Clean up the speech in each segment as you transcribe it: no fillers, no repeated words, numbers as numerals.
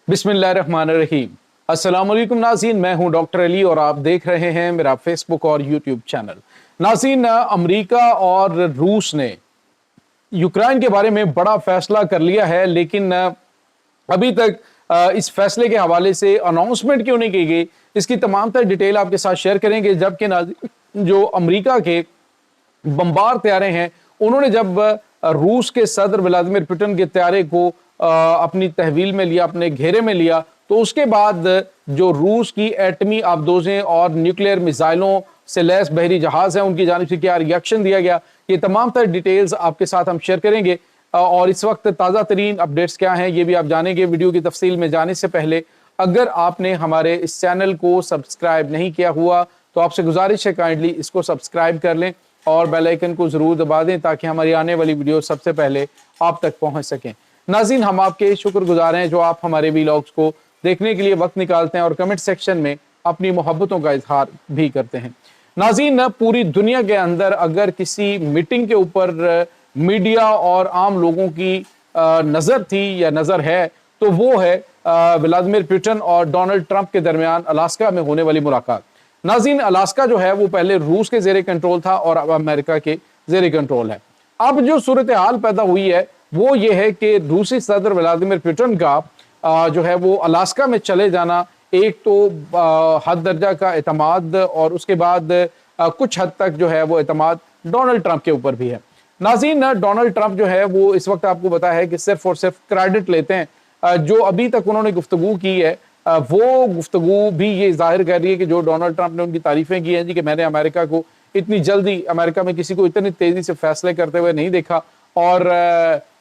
बिस्मिल्लाहिर्रहमानिर्रहीम। अस्सलाम वालेकुम नाज़रीन, मैं हूं डॉक्टर अली और आप देख रहे हैं मेरा फेसबुक और यूट्यूब चैनल। नाज़रीन, अमेरिका और रूस ने यूक्रेन के बारे में बड़ा फैसला कर लिया है, लेकिन अभी तक इस फैसले के हवाले से अनाउंसमेंट क्यों नहीं की गई, इसकी तमाम तर डिटेल आपके साथ शेयर करेंगे। जबकि जो अमेरिका के बम्बार त्यारे हैं, उन्होंने जब रूस के सदर व्लादिमीर पुतिन के त्यारे को अपनी तहवील में लिया, अपने घेरे में लिया, तो उसके बाद जो रूस की एटमी आबदोजें और न्यूक्लियर मिसाइलों से लैस बहरी जहाज हैं, उनकी जानिब से क्या रिएक्शन दिया गया, ये तमाम तर डिटेल्स आपके साथ हम शेयर करेंगे। और इस वक्त ताज़ा तरीन अपडेट्स क्या हैं, ये भी आप जानेंगे। वीडियो की तफसील में जाने से पहले अगर आपने हमारे इस चैनल को सब्सक्राइब नहीं किया हुआ तो आपसे गुजारिश है काइंडली इसको सब्सक्राइब कर लें और बेल आइकन को ज़रूर दबा दें ताकि हमारी आने वाली वीडियो सबसे पहले आप तक पहुंच सकें। नाज़रीन, हम आपके शुक्रगुजार हैं जो आप हमारे वीलॉग्स को देखने के लिए वक्त निकालते हैं और कमेंट सेक्शन में अपनी मोहब्बतों का इजहार भी करते हैं। नाज़रीन, पूरी दुनिया के अंदर अगर किसी मीटिंग के ऊपर मीडिया और आम लोगों की नज़र थी या नज़र है तो वो है व्लादिमीर पुतिन और डोनाल्ड ट्रंप के दरमियान अलास्का में होने वाली मुलाकात। नाज़रीन, अलास्का जो है वो पहले रूस के ज़ेरे कंट्रोल था और अब अमेरिका के ज़ेरे कंट्रोल है। अब जो सूरत हाल पैदा हुई है वो ये है कि रूसी सदर व्लादिमीर पुतिन का जो है वो अलास्का में चले जाना एक तो हद दर्जा का एतमाद और उसके बाद कुछ हद तक जो है वो एतमाद डोनाल्ड ट्रंप के ऊपर भी है। नाज़रीन, डोनाल्ड ट्रंप जो है वो इस वक्त आपको पता है कि सिर्फ और सिर्फ क्रेडिट लेते हैं। जो अभी तक उन्होंने गुफ्तगू की है वो गुफ्तगू भी ये जाहिर कर रही है कि जो डोनाल्ड ट्रंप ने उनकी तारीफें की हैं जी कि मैंने अमेरिका को इतनी जल्दी, अमेरिका में किसी को इतनी तेजी से फैसले करते हुए नहीं देखा और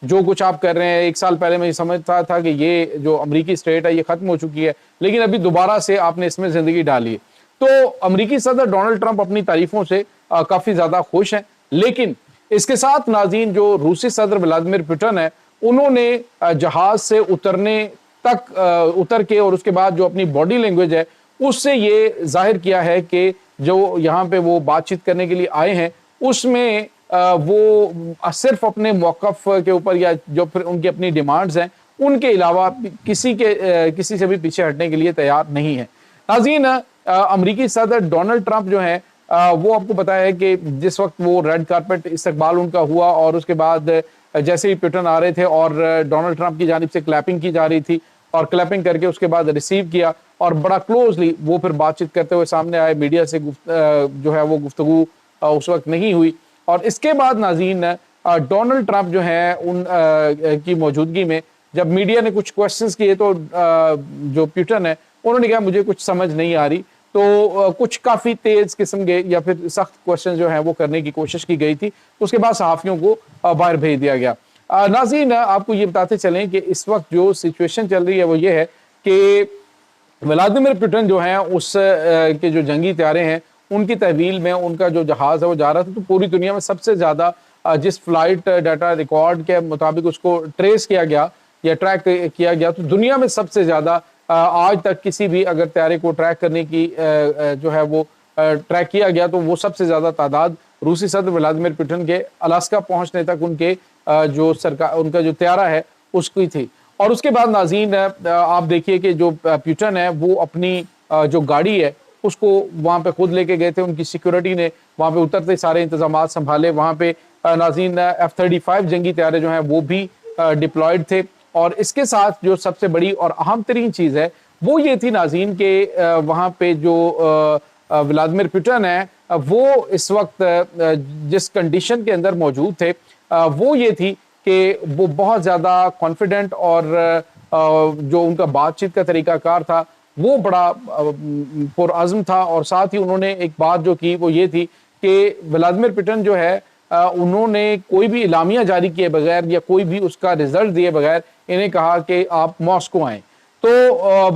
जो कुछ आप कर रहे हैं, एक साल पहले मैं ये समझता था कि ये जो अमरीकी स्टेट है ये खत्म हो चुकी है, लेकिन अभी दोबारा से आपने इसमें जिंदगी डाली है। तो अमरीकी सदर डोनाल्ड ट्रंप अपनी तारीफों से काफी ज्यादा खुश हैं, लेकिन इसके साथ नाज़रीन जो रूसी सदर व्लादिमीर पुतिन है उन्होंने जहाज से उतरने तक उतर के और उसके बाद जो अपनी बॉडी लैंग्वेज है उससे ये जाहिर किया है कि जो यहाँ पे वो बातचीत करने के लिए आए हैं उसमें वो सिर्फ अपने मौक़िफ़ के ऊपर या जो फिर उनकी अपनी डिमांड्स हैं उनके अलावा किसी से भी पीछे हटने के लिए तैयार नहीं है। नाज़रीन, अमरीकी सदर डोनाल्ड ट्रंप जो है वो आपको पता है कि जिस वक्त वो रेड कारपेट इस्तकबाल उनका हुआ और उसके बाद जैसे ही पुतिन आ रहे थे और डोनाल्ड ट्रंप की जानिब से क्लैपिंग की जा रही थी और क्लैपिंग करके उसके बाद रिसीव किया और बड़ा क्लोजली वो फिर बातचीत करते हुए सामने आए। मीडिया से जो है वो गुफ्तगू उस वक्त नहीं हुई और इसके बाद नाज़रीन डोनाल्ड ट्रंप जो है उन की मौजूदगी में जब मीडिया ने कुछ क्वेश्चंस किए तो जो पुतिन है उन्होंने कहा मुझे कुछ समझ नहीं आ रही, तो कुछ काफ़ी तेज किस्म के या फिर सख्त क्वेश्चन जो है वो करने की कोशिश की गई थी। उसके बाद सहाफ़ियों को बाहर भेज दिया गया। नाज़रीन, आपको ये बताते चलें कि इस वक्त जो सिचुएशन चल रही है वो ये है कि व्लादिमीर पुतिन जो है उस के जो जंगी त्यारे हैं उनकी तहवील में उनका जो जहाज़ है वो जा रहा था, तो पूरी दुनिया में सबसे ज़्यादा जिस फ्लाइट डाटा रिकॉर्ड के मुताबिक उसको ट्रेस किया गया या ट्रैक किया गया, तो दुनिया में सबसे ज़्यादा आज तक किसी भी अगर त्यारे को ट्रैक करने की जो है वो ट्रैक किया गया तो वो सबसे ज़्यादा तादाद रूसी सदर व्लादिमीर पुतिन के अलास्का पहुँचने तक उनके जो सरकार उनका जो त्यारा है उसकी थी। और उसके बाद नाज़रीन आप देखिए कि जो पुतिन है वो अपनी जो गाड़ी है उसको वहाँ पे खुद लेके गए थे, उनकी सिक्योरिटी ने वहाँ पे उतरते सारे इंतजाम संभाले। वहाँ पे नाज़रीन F-35 जंगी त्यारे जो हैं वो भी डिप्लॉयड थे और इसके साथ जो सबसे बड़ी और अहम तरीन चीज़ है वो ये थी नाज़रीन के वहाँ पे जो व्लादिमीर पुतिन है वो इस वक्त जिस कंडीशन के अंदर मौजूद थे वो ये थी कि वो बहुत ज़्यादा कॉन्फिडेंट और जो उनका बातचीत का तरीक़ाकार था वो बड़ा पुरअज़्म था। और साथ ही उन्होंने एक बात जो की वो ये थी कि व्लादिमीर पुतिन जो है उन्होंने कोई भी इलामिया जारी किए बगैर या कोई भी उसका रिजल्ट दिए बगैर इन्हें कहा कि आप मॉस्को आएँ। तो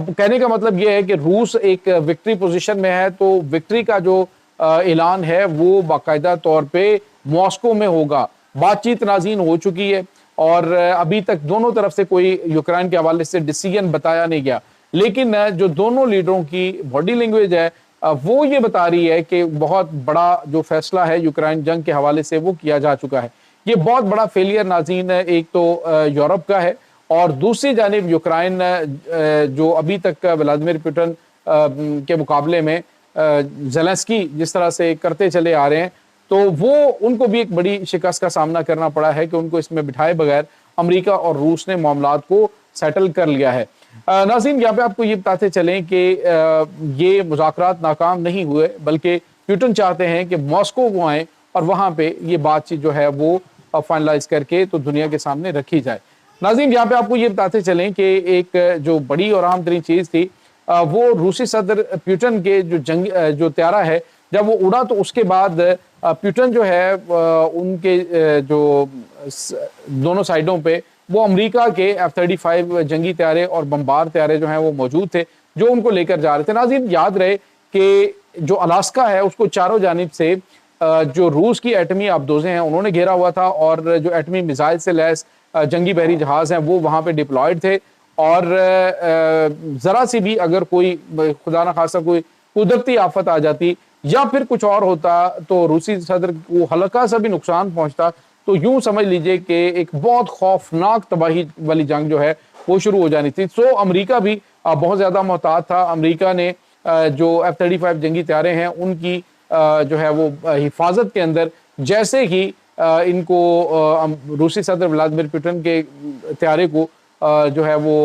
कहने का मतलब ये है कि रूस एक विक्ट्री पोजीशन में है, तो विक्ट्री का जो ऐलान है वो बाकायदा तौर पे मॉस्को में होगा। बातचीत नाज़रीन हो चुकी है और अभी तक दोनों तरफ से कोई यूक्रेन के हवाले से डिसीजन बताया नहीं गया, लेकिन जो दोनों लीडरों की बॉडी लैंग्वेज है वो ये बता रही है कि बहुत बड़ा जो फैसला है यूक्रेन जंग के हवाले से वो किया जा चुका है। ये बहुत बड़ा फेलियर नाज़रीन एक तो यूरोप का है और दूसरी जानिब यूक्रेन जो अभी तक व्लादिमीर पुतिन के मुकाबले में ज़ेलेंस्की जिस तरह से करते चले आ रहे हैं, तो वो उनको भी एक बड़ी शिकस्त का सामना करना पड़ा है कि उनको इसमें बिठाए बगैर अमेरिका और रूस ने मामलात को सेटल कर लिया है। नाज़रीन, यहाँ पे आपको ये बताते चलें कि ये मुज़ाकरात नाकाम नहीं हुए, बल्कि पुतिन चाहते हैं कि मॉस्को को आए और वहाँ पे ये बातचीत जो है वो फाइनलाइज करके तो दुनिया के सामने रखी जाए। नाज़रीन, यहाँ पे आपको ये बताते चलें कि एक जो बड़ी और अहम तरीन चीज़ थी, वो रूसी सदर पुतिन के जो त्यारा है, जब वो उड़ा तो उसके बाद पुतिन जो है उनके जो दोनों साइडों पे वो अमेरिका के F-35 जंगी त्यारे और बमबार त्यारे जो हैं वो मौजूद थे, जो उनको लेकर जा रहे थे। नाज़रीन, याद रहे कि जो अलास्का है उसको चारों जानिब से जो रूस की एटमी आबदोज़ें हैं उन्होंने घेरा हुआ था, और जो एटमी मिसाइल से लैस जंगी बहरी जहाज़ हैं वो वहाँ पे डिप्लॉयड थे। और ज़रा सी भी अगर कोई खुदा न खासा कोई कुदरती आफत आ जाती या फिर कुछ और होता तो रूसी सदर को हल्का सा भी नुकसान पहुंचता, तो यूं समझ लीजिए कि एक बहुत खौफनाक तबाही वाली जंग जो है वो शुरू हो जानी थी। सो अमेरिका भी बहुत ज़्यादा मोहतात था। अमेरिका ने जो F-35 जंगी त्यारे हैं उनकी जो है वो हिफाजत के अंदर जैसे ही इनको रूसी सदर व्लादिमीर पुतिन के त्यारे को जो है वो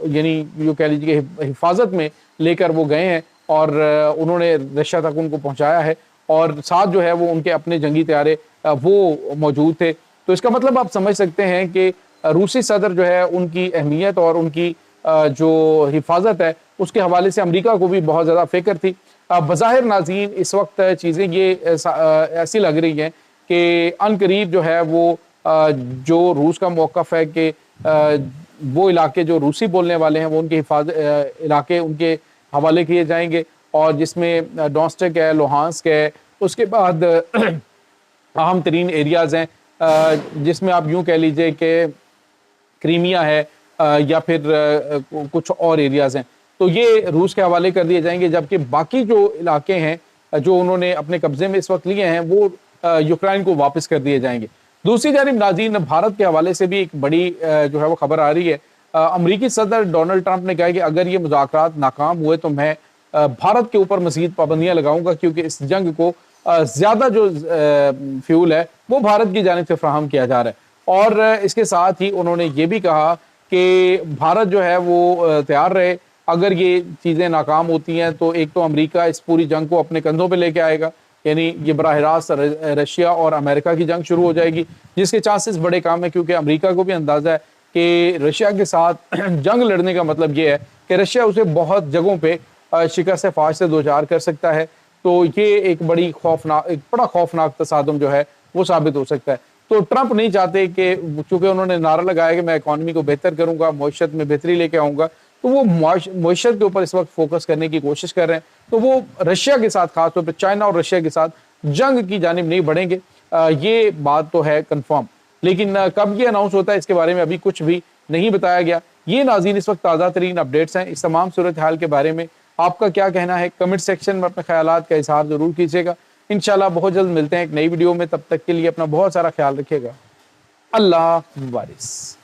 यानी जो कह लीजिए हिफाजत में लेकर वो गए हैं और उन्होंने रशिया तक उनको पहुंचाया है, और साथ जो है वो उनके अपने जंगी त्यारे वो मौजूद थे। तो इसका मतलब आप समझ सकते हैं कि रूसी सदर जो है उनकी अहमियत और उनकी जो हिफाजत है उसके हवाले से अमेरिका को भी बहुत ज़्यादा फिक्र थी। बज़ाहिर नाज़रीन इस वक्त चीज़ें ये ऐसी लग रही हैं कि अनकरीब जो है वो जो रूस का मौक़िफ़ है कि वो इलाके जो रूसी बोलने वाले हैं वो उनके इलाके उनके हवाले किए जाएंगे, और जिसमें डोनेट्स्क है, लुहांस्क है, उसके बाद अहम तरीन एरियाज़ हैं जिसमें आप यूँ कह लीजिए कि क्रीमिया है या फिर कुछ और एरियाज़ हैं, तो ये रूस के हवाले कर दिए जाएंगे। जबकि बाकी जो इलाके हैं जो उन्होंने अपने कब्ज़े में इस वक्त लिए हैं वो यूक्रेन को वापस कर दिए जाएंगे। दूसरी जानिब नाज़रीन, भारत के हवाले से भी एक बड़ी जो है वो खबर आ रही है। अमरीकी सदर डोनाल्ड ट्रंप ने कहा कि अगर ये मुज़ाकरात नाकाम हुए तो मैं भारत के ऊपर मज़ीद पाबंदियाँ लगाऊंगा, क्योंकि इस जंग को ज़्यादा जो फ्यूल है वो भारत की जानिब से फराहम किया जा रहा है। और इसके साथ ही उन्होंने ये भी कहा कि भारत जो है वो तैयार रहे, अगर ये चीज़ें नाकाम होती हैं तो एक तो अमेरिका इस पूरी जंग को अपने कंधों पे लेके आएगा, यानी ये बराह रास्त रशिया और अमेरिका की जंग शुरू हो जाएगी, जिसके चांसेस बड़े कम है, क्योंकि अमेरिका को भी अंदाज़ा है कि रशिया के साथ जंग लड़ने का मतलब ये है कि रशिया उसे बहुत जगहों पे शिकस्त फाश से दो चार कर सकता है। तो ये एक बड़ा खौफनाक तसादुम जो है वो साबित हो सकता है। तो ट्रंप नहीं चाहते कि, चूंकि उन्होंने नारा लगाया कि मैं इकॉनमी को बेहतर करूंगा, मईशत में बेहतरी लेके आऊंगा, तो वो मईशत के ऊपर इस वक्त फोकस करने की कोशिश कर रहे हैं। तो वो रशिया के साथ, खासतौर पर चाइना और रशिया के साथ जंग की जानिब नहीं बढ़ेंगे, ये बात तो है कन्फर्म। लेकिन कब ये अनाउंस होता है इसके बारे में अभी कुछ भी नहीं बताया गया। ये नाज़रीन इस वक्त ताज़ा तरीन अपडेट्स हैं। इस तमाम सूरत हाल के बारे में आपका क्या कहना है, कमेंट सेक्शन में अपने ख्यालात का इज़हार ज़रूर कीजिएगा। इंशाल्लाह बहुत जल्द मिलते हैं एक नई वीडियो में, तब तक के लिए अपना बहुत सारा ख्याल रखिएगा। अल्लाह वारिस।